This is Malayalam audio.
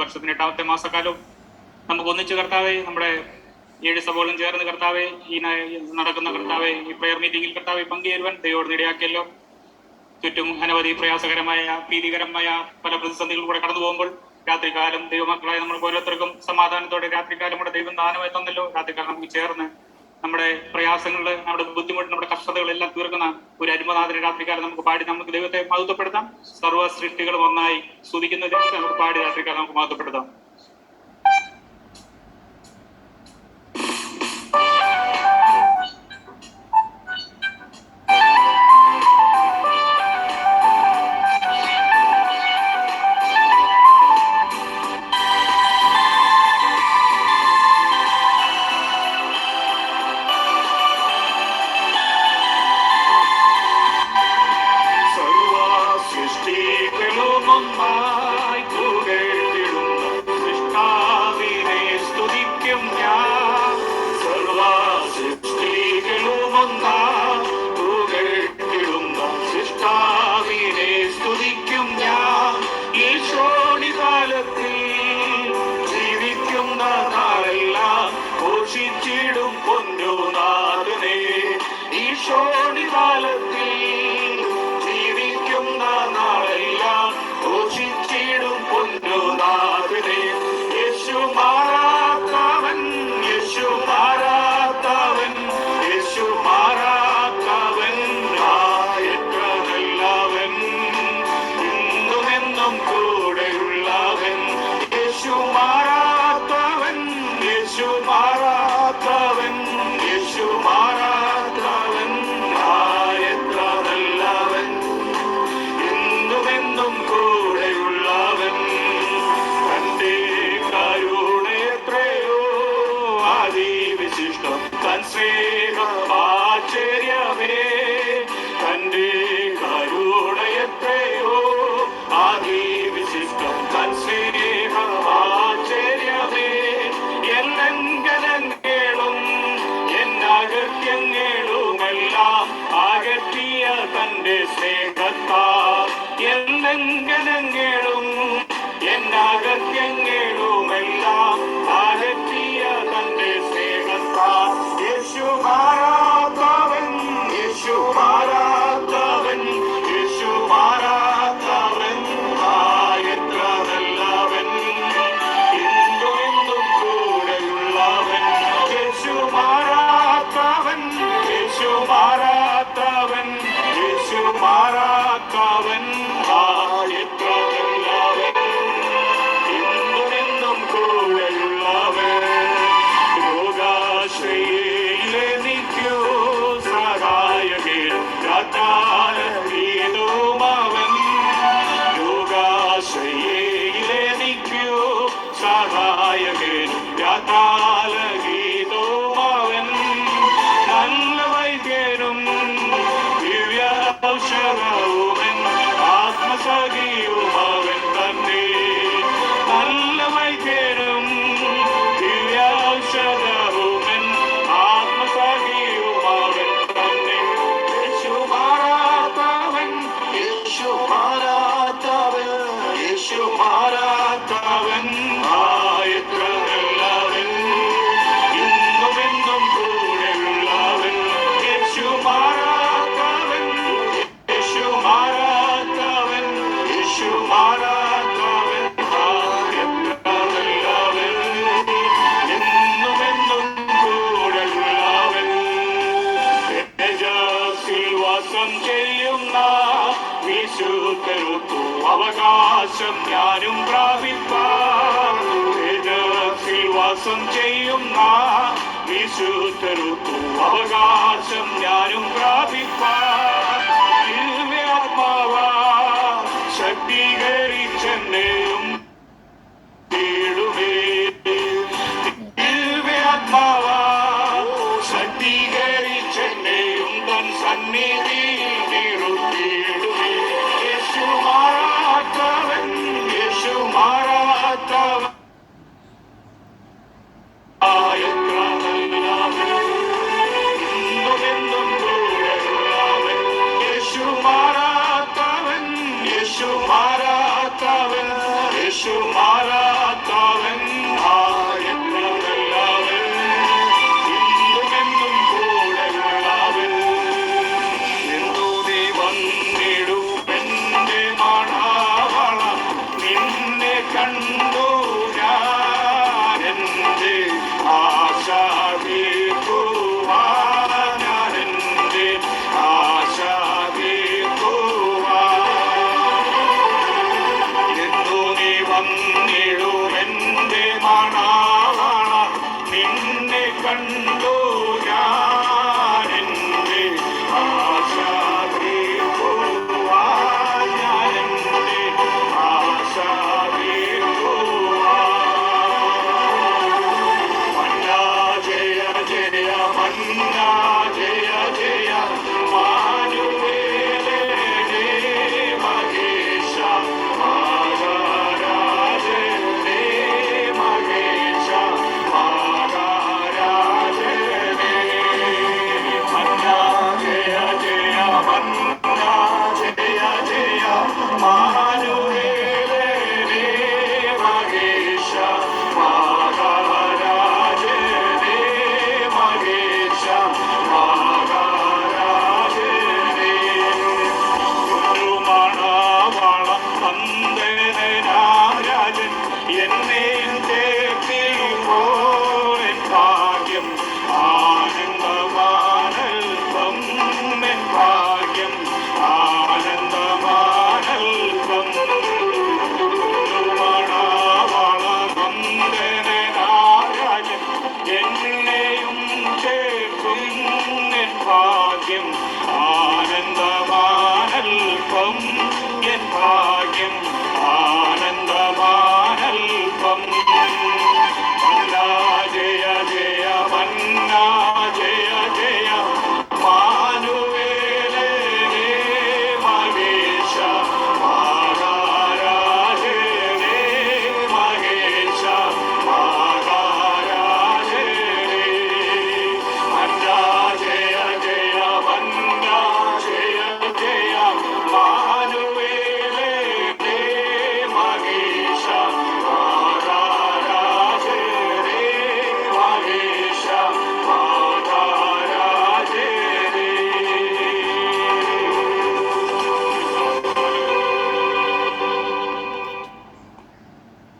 വർഷത്തിന് 8ാമത്തെ മാസക്കാലവും നമുക്ക് ഒന്നിച്ച് കർത്താവെ, നമ്മുടെ 7 സഭകളും ചേർന്ന് കർത്താവെ, ഈ നടക്കുന്ന കർത്താവെ, ഈ പ്രെയർ മീറ്റിംഗിൽ കർത്താവെ പങ്കുചേരുവാൻ ദൈവോട് ഇടയാക്കിയല്ലോ. ചുറ്റും അനവധി പ്രയാസകരമായ ഭീതികരമായ പല പ്രതിസന്ധികളും കൂടെ കടന്നു പോകുമ്പോൾ രാത്രികാലം ദൈവമക്കളായ നമ്മൾക്ക് ഓരോരുത്തർക്കും സമാധാനത്തോടെ രാത്രികാലം കൂടെ ദൈവം ദാനമായി തന്നല്ലോ. രാത്രികാലം നമുക്ക് ചേർന്ന് നമ്മുടെ പ്രയാസങ്ങള്, നമ്മുടെ ബുദ്ധിമുട്ട്, നമ്മുടെ കഷ്ടതകളെല്ലാം തീർക്കുന്ന ഒരു അരുമനാഥന രാത്രികാലം നമുക്ക് പാടി നമുക്ക് ദൈവത്തെ മഹത്വപ്പെടുത്താം. സർവ്വ സൃഷ്ടികളും ഒന്നായി സ്തുതിക്കുന്ന നമുക്ക് പാടി രാത്രികാലം നമുക്ക് മഹത്വപ്പെടുത്താം. അവകാശം ഞാനും പ്രാപിപ്പാം. വാസം ചെയ്യുന്ന വിശുദ്ധരുത്തു അവകാശം ഞാനും പ്രാപിപ്പാം. ദിവ്യാത്മാവാ ശക്തീകരിച്ചെന്നെയും ദിവ്യാത്മാവാ ശക്തീകരിച്ചെന്നെയും തൻ സന്നിധി നിർത്തിയിടുമേ. യേശു മാറാത്തവൻ, യേശു മാറാത്തവൻ, എന്നും കൂടെയുള്ളവൻ. യേശു മാറാത്തവൻ, യേശു മാറാത്തവൻ. കണ്ടു ഞാനെന്റെ ആശ തീർക്കുവാൻ, ഞാനെന്റെ ആശ തീർക്കുവാൻ. മന്നാ ജയ ജയ മന്നാ ജയ ജയ മാനുവേലേ മഹേശ മഹാരാജനേ മഹേശ മഹാരാജനേ. മന്നാ ജയ ജയ മന്നാ ജയ ജയ മാനുവേലേ മഹേശ മഹാരാജനേ മഹേശ മഹാരാജനേ. മണവാളം വന്ദനാം രാജൻ എന്നെ